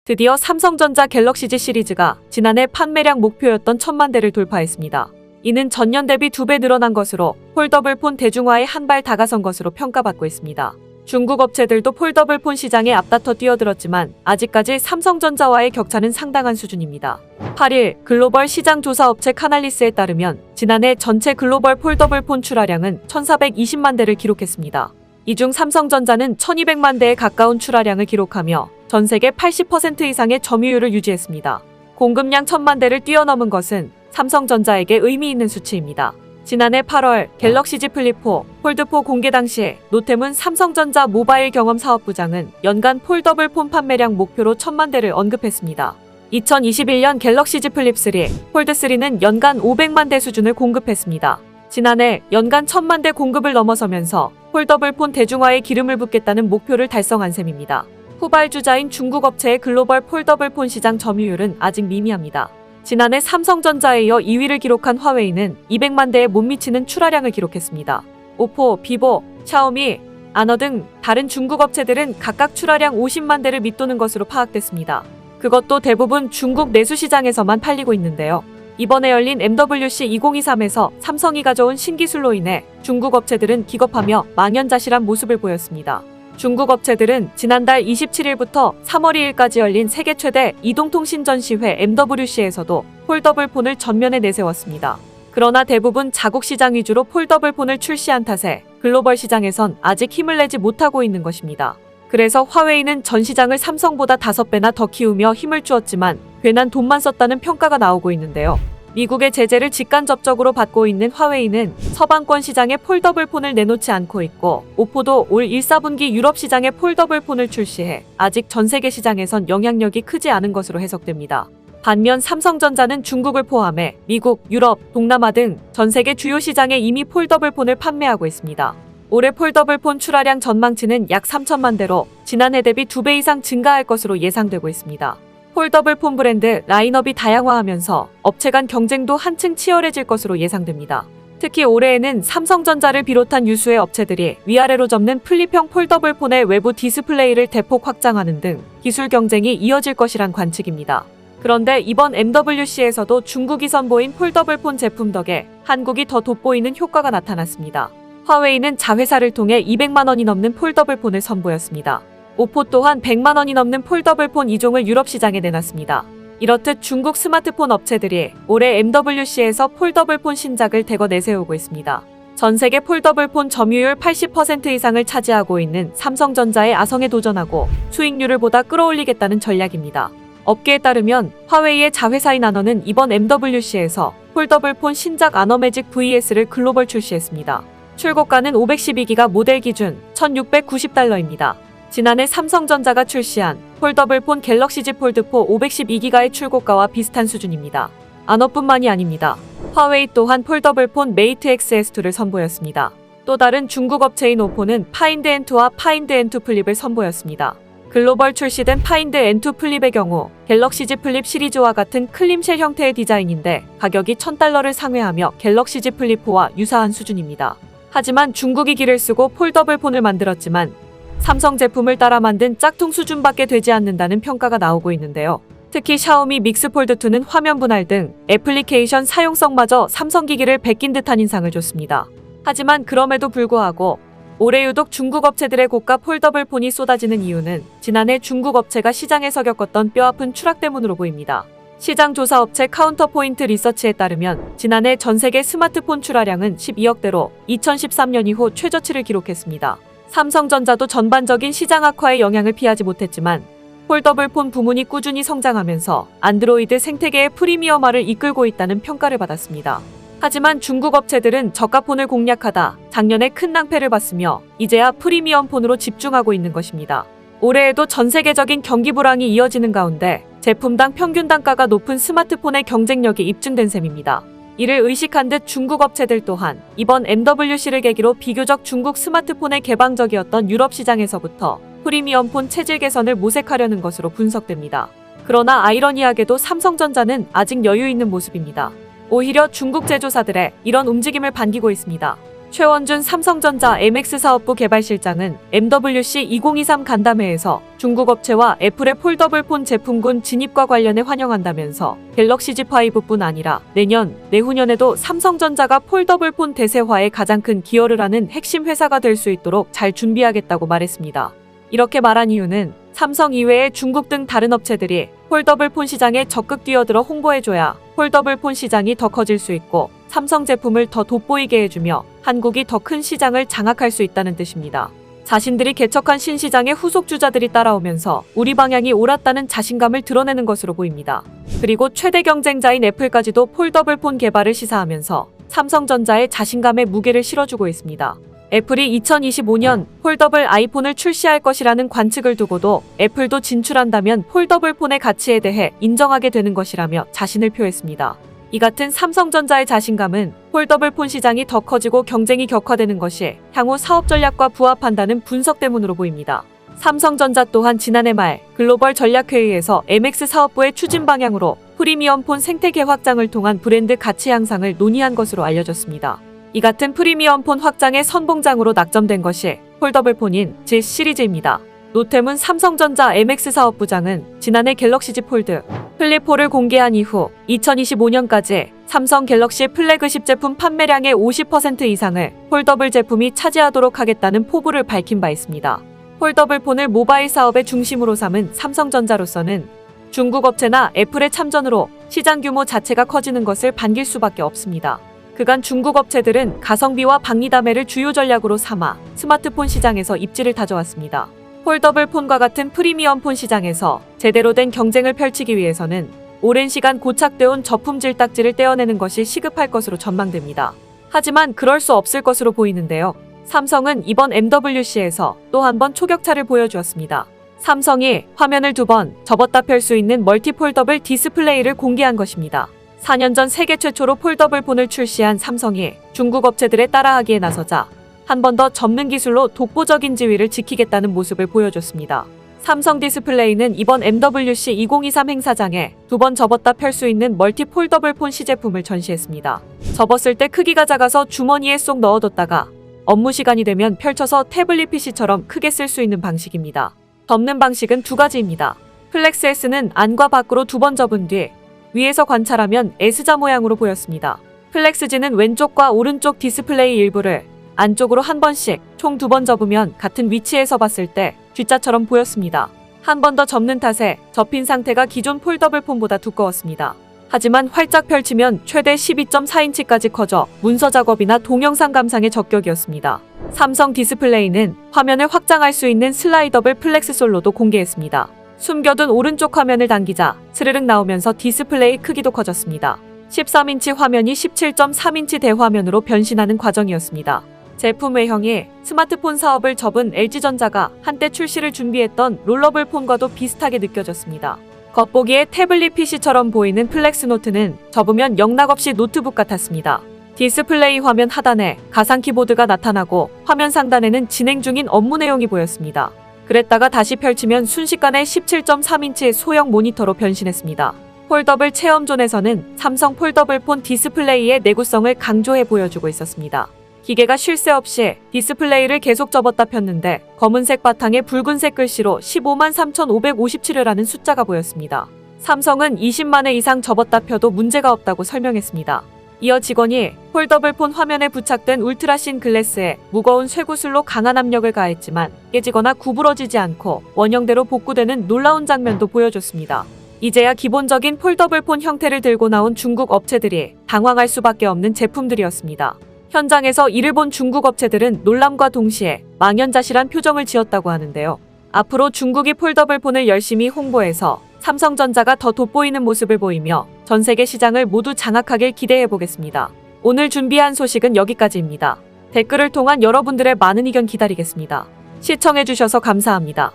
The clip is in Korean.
드디어 삼성전자 갤럭시 Z 시리즈가 지난해 판매량 목표였던 1000만 대를 돌파했습니다. 이는 전년 대비 2배 늘어난 것으로 폴더블폰 대중화에 한 발 다가선 것으로 평가받고 있습니다. 중국 업체들도 폴더블폰 시장에 앞다퉈 뛰어들었지만 아직까지 삼성전자와의 격차는 상당한 수준입니다. 8일 글로벌 시장 조사 업체 카날리스에 따르면 지난해 전체 글로벌 폴더블폰 출하량은 1420만 대를 기록했습니다. 이 중 삼성전자는 1200만 대에 가까운 출하량을 기록하며 전 세계 80% 이상의 점유율을 유지했습니다. 공급량 1000만 대를 뛰어넘은 것은 삼성전자에게 의미 있는 수치입니다. 지난해 8월 갤럭시 Z 플립4, 폴드4 공개 당시에 노태문 삼성전자 모바일 경험 사업부장은 연간 폴더블폰 판매량 목표로 1000만 대를 언급했습니다. 2021년 갤럭시 Z 플립3, 폴드3는 연간 500만 대 수준을 공급했습니다. 지난해 연간 1000만 대 공급을 넘어서면서 폴더블폰 대중화에 기름을 붓겠다는 목표를 달성한 셈입니다. 후발주자인 중국 업체의 글로벌 폴더블폰 시장 점유율은 아직 미미합니다. 지난해 삼성전자에 이어 2위를 기록한 화웨이는 200만 대에 못 미치는 출하량을 기록했습니다. 오포, 비보, 샤오미, 아너 등 다른 중국 업체들은 각각 출하량 50만 대를 밑도는 것으로 파악됐습니다. 그것도 대부분 중국 내수 시장에서만 팔리고 있는데요. 이번에 열린 MWC 2023에서 삼성이 가져온 신기술로 인해 중국 업체들은 기겁하며 망연자실한 모습을 보였습니다. 중국 업체들은 지난달 27일부터 3월 2일까지 열린 세계 최대 이동통신 전시회 MWC에서도 폴더블폰을 전면에 내세웠습니다. 그러나 대부분 자국 시장 위주로 폴더블폰을 출시한 탓에 글로벌 시장에선 아직 힘을 내지 못하고 있는 것입니다. 그래서 화웨이는 전 시장을 삼성보다 5배나 더 키우며 힘을 주었지만 괜한 돈만 썼다는 평가가 나오고 있는데요. 미국의 제재를 직간접적으로 받고 있는 화웨이는 서방권 시장에 폴더블폰을 내놓지 않고 있고 오포도 올 1, 4분기 유럽 시장에 폴더블폰을 출시해 아직 전 세계 시장에선 영향력이 크지 않은 것으로 해석됩니다. 반면 삼성전자는 중국을 포함해 미국, 유럽, 동남아 등 전 세계 주요 시장에 이미 폴더블폰을 판매하고 있습니다. 올해 폴더블폰 출하량 전망치는 약 3천만 대로 지난해 대비 2배 이상 증가할 것으로 예상되고 있습니다. 폴더블폰 브랜드 라인업이 다양화하면서 업체 간 경쟁도 한층 치열해질 것으로 예상됩니다. 특히 올해에는 삼성전자를 비롯한 유수의 업체들이 위아래로 접는 플립형 폴더블폰의 외부 디스플레이를 대폭 확장하는 등 기술 경쟁이 이어질 것이란 관측입니다. 그런데 이번 MWC에서도 중국이 선보인 폴더블폰 제품 덕에 한국이 더 돋보이는 효과가 나타났습니다. 화웨이는 자회사를 통해 200만 원이 넘는 폴더블폰을 선보였습니다. 오포 또한 100만 원이 넘는 폴더블폰 2종을 유럽 시장에 내놨습니다. 이렇듯 중국 스마트폰 업체들이 올해 MWC에서 폴더블폰 신작을 대거 내세우고 있습니다. 전 세계 폴더블폰 점유율 80% 이상을 차지하고 있는 삼성전자의 아성에 도전하고 수익률을 보다 끌어올리겠다는 전략입니다. 업계에 따르면 화웨이의 자회사인 아너는 이번 MWC에서 폴더블폰 신작 아너 매직 VS를 글로벌 출시했습니다. 출고가는 512기가 모델 기준 $1690입니다. 지난해 삼성전자가 출시한 폴더블폰 갤럭시 Z 폴드4 512기가의 출고가와 비슷한 수준입니다. 아너뿐만이 아닙니다. 화웨이 또한 폴더블폰 메이트 XS2를 선보였습니다. 또 다른 중국 업체인 오포는 파인드 N2와 파인드 N2 플립을 선보였습니다. 글로벌 출시된 파인드 N2 플립의 경우 갤럭시 Z 플립 시리즈와 같은 클림쉘 형태의 디자인인데 가격이 $1000를 상회하며 갤럭시 Z 플립4와 유사한 수준입니다. 하지만 중국이 기를 쓰고 폴더블폰을 만들었지만 삼성 제품을 따라 만든 짝퉁 수준밖에 되지 않는다는 평가가 나오고 있는데요. 특히 샤오미 믹스 폴드2는 화면 분할 등 애플리케이션 사용성마저 삼성 기기를 베낀 듯한 인상을 줬습니다. 하지만 그럼에도 불구하고 올해 유독 중국 업체들의 고가 폴더블폰이 쏟아지는 이유는 지난해 중국 업체가 시장에서 겪었던 뼈아픈 추락 때문으로 보입니다. 시장 조사 업체 카운터포인트 리서치에 따르면 지난해 전 세계 스마트폰 출하량은 12억대로 2013년 이후 최저치를 기록했습니다. 삼성전자도 전반적인 시장 악화의 영향을 피하지 못했지만 폴더블폰 부문이 꾸준히 성장하면서 안드로이드 생태계의 프리미엄화를 이끌고 있다는 평가를 받았습니다. 하지만 중국 업체들은 저가폰을 공략하다 작년에 큰 낭패를 봤으며 이제야 프리미엄폰으로 집중하고 있는 것입니다. 올해에도 전 세계적인 경기 불황이 이어지는 가운데 제품당 평균 단가가 높은 스마트폰의 경쟁력이 입증된 셈입니다. 이를 의식한 듯 중국 업체들 또한 이번 MWC를 계기로 비교적 중국 스마트폰에 개방적이었던 유럽 시장에서부터 프리미엄폰 체질 개선을 모색하려는 것으로 분석됩니다. 그러나 아이러니하게도 삼성전자는 아직 여유 있는 모습입니다. 오히려 중국 제조사들의 이런 움직임을 반기고 있습니다. 최원준 삼성전자 MX 사업부 개발실장은 MWC 2023 간담회에서 중국 업체와 애플의 폴더블폰 제품군 진입과 관련해 환영한다면서 갤럭시 Z5뿐 아니라 내년, 내후년에도 삼성전자가 폴더블폰 대세화에 가장 큰 기여를 하는 핵심 회사가 될 수 있도록 잘 준비하겠다고 말했습니다. 이렇게 말한 이유는 삼성 이외의 중국 등 다른 업체들이 폴더블폰 시장에 적극 뛰어들어 홍보해줘야 폴더블폰 시장이 더 커질 수 있고 삼성 제품을 더 돋보이게 해주며 한국이 더 큰 시장을 장악할 수 있다는 뜻입니다. 자신들이 개척한 신시장의 후속주자들이 따라오면서 우리 방향이 옳았다는 자신감을 드러내는 것으로 보입니다. 그리고 최대 경쟁자인 애플까지도 폴더블폰 개발을 시사하면서 삼성전자의 자신감에 무게를 실어주고 있습니다. 애플이 2025년 폴더블 아이폰을 출시할 것이라는 관측을 두고도 애플도 진출한다면 폴더블폰의 가치에 대해 인정하게 되는 것이라며 자신을 표했습니다. 이 같은 삼성전자의 자신감은 폴더블폰 시장이 더 커지고 경쟁이 격화되는 것이 향후 사업 전략과 부합한다는 분석 때문으로 보입니다. 삼성전자 또한 지난해 말 글로벌 전략회의에서 MX 사업부의 추진 방향으로 프리미엄폰 생태계 확장을 통한 브랜드 가치 향상을 논의한 것으로 알려졌습니다. 이 같은 프리미엄폰 확장의 선봉장으로 낙점된 것이 폴더블폰인 Z 시리즈입니다. 노태문 삼성전자 MX 사업부장은 지난해 갤럭시 Z 폴드 플립 4를 공개한 이후 2025년까지 삼성 갤럭시 플래그십 제품 판매량의 50% 이상을 폴더블 제품이 차지하도록 하겠다는 포부를 밝힌 바 있습니다. 폴더블폰을 모바일 사업의 중심으로 삼은 삼성전자로서는 중국 업체나 애플의 참전으로 시장 규모 자체가 커지는 것을 반길 수밖에 없습니다. 그간 중국 업체들은 가성비와 박리담회를 주요 전략으로 삼아 스마트폰 시장에서 입지를 다져왔습니다. 폴더블폰과 같은 프리미엄폰 시장에서 제대로 된 경쟁을 펼치기 위해서는 오랜 시간 고착되어온 저품질 딱지를 떼어내는 것이 시급할 것으로 전망됩니다. 하지만 그럴 수 없을 것으로 보이는데요. 삼성은 이번 MWC에서 또 한 번 초격차를 보여주었습니다. 삼성이 화면을 2번 접었다 펼 수 있는 멀티 폴더블 디스플레이를 공개한 것입니다. 4년 전 세계 최초로 폴더블폰을 출시한 삼성이 중국 업체들에 따라하기에 나서자 한 번 더 접는 기술로 독보적인 지위를 지키겠다는 모습을 보여줬습니다. 삼성 디스플레이는 이번 MWC 2023 행사장에 2번 접었다 펼 수 있는 멀티 폴더블폰 시제품을 전시했습니다. 접었을 때 크기가 작아서 주머니에 쏙 넣어뒀다가 업무 시간이 되면 펼쳐서 태블릿 PC처럼 크게 쓸 수 있는 방식입니다. 접는 방식은 2가지입니다. 플렉스 S는 안과 밖으로 2번 접은 뒤 위에서 관찰하면 S자 모양으로 보였습니다. 플렉스 G는 왼쪽과 오른쪽 디스플레이 일부를 안쪽으로 한 번씩 총 2번 접으면 같은 위치에서 봤을 때 G자처럼 보였습니다. 한 번 더 접는 탓에 접힌 상태가 기존 폴더블폰보다 두꺼웠습니다. 하지만 활짝 펼치면 최대 12.4인치까지 커져 문서 작업이나 동영상 감상에 적격이었습니다. 삼성 디스플레이는 화면을 확장할 수 있는 슬라이더블 플렉스 솔로도 공개했습니다. 숨겨둔 오른쪽 화면을 당기자 스르륵 나오면서 디스플레이 크기도 커졌습니다. 13인치 화면이 17.3인치 대화면으로 변신하는 과정이었습니다. 제품 외형이 스마트폰 사업을 접은 LG전자가 한때 출시를 준비했던 롤러블 폰과도 비슷하게 느껴졌습니다. 겉보기에 태블릿 PC처럼 보이는 플렉스노트는 접으면 영락없이 노트북 같았습니다. 디스플레이 화면 하단에 가상 키보드가 나타나고 화면 상단에는 진행 중인 업무 내용이 보였습니다. 그랬다가 다시 펼치면 순식간에 17.3인치의 소형 모니터로 변신했습니다. 폴더블 체험존에서는 삼성 폴더블폰 디스플레이의 내구성을 강조해 보여주고 있었습니다. 기계가 쉴 새 없이 디스플레이를 계속 접었다 폈는데 검은색 바탕에 붉은색 글씨로 153,557이라는 숫자가 보였습니다. 삼성은 20만 회 이상 접었다 펴도 문제가 없다고 설명했습니다. 이어 직원이 폴더블폰 화면에 부착된 울트라신 글래스에 무거운 쇠구슬로 강한 압력을 가했지만 깨지거나 구부러지지 않고 원형대로 복구되는 놀라운 장면도 보여줬습니다. 이제야 기본적인 폴더블폰 형태를 들고 나온 중국 업체들이 당황할 수밖에 없는 제품들이었습니다. 현장에서 이를 본 중국 업체들은 놀람과 동시에 망연자실한 표정을 지었다고 하는데요. 앞으로 중국이 폴더블폰을 열심히 홍보해서 삼성전자가 더 돋보이는 모습을 보이며 전 세계 시장을 모두 장악하길 기대해보겠습니다. 오늘 준비한 소식은 여기까지입니다. 댓글을 통한 여러분들의 많은 의견 기다리겠습니다. 시청해주셔서 감사합니다.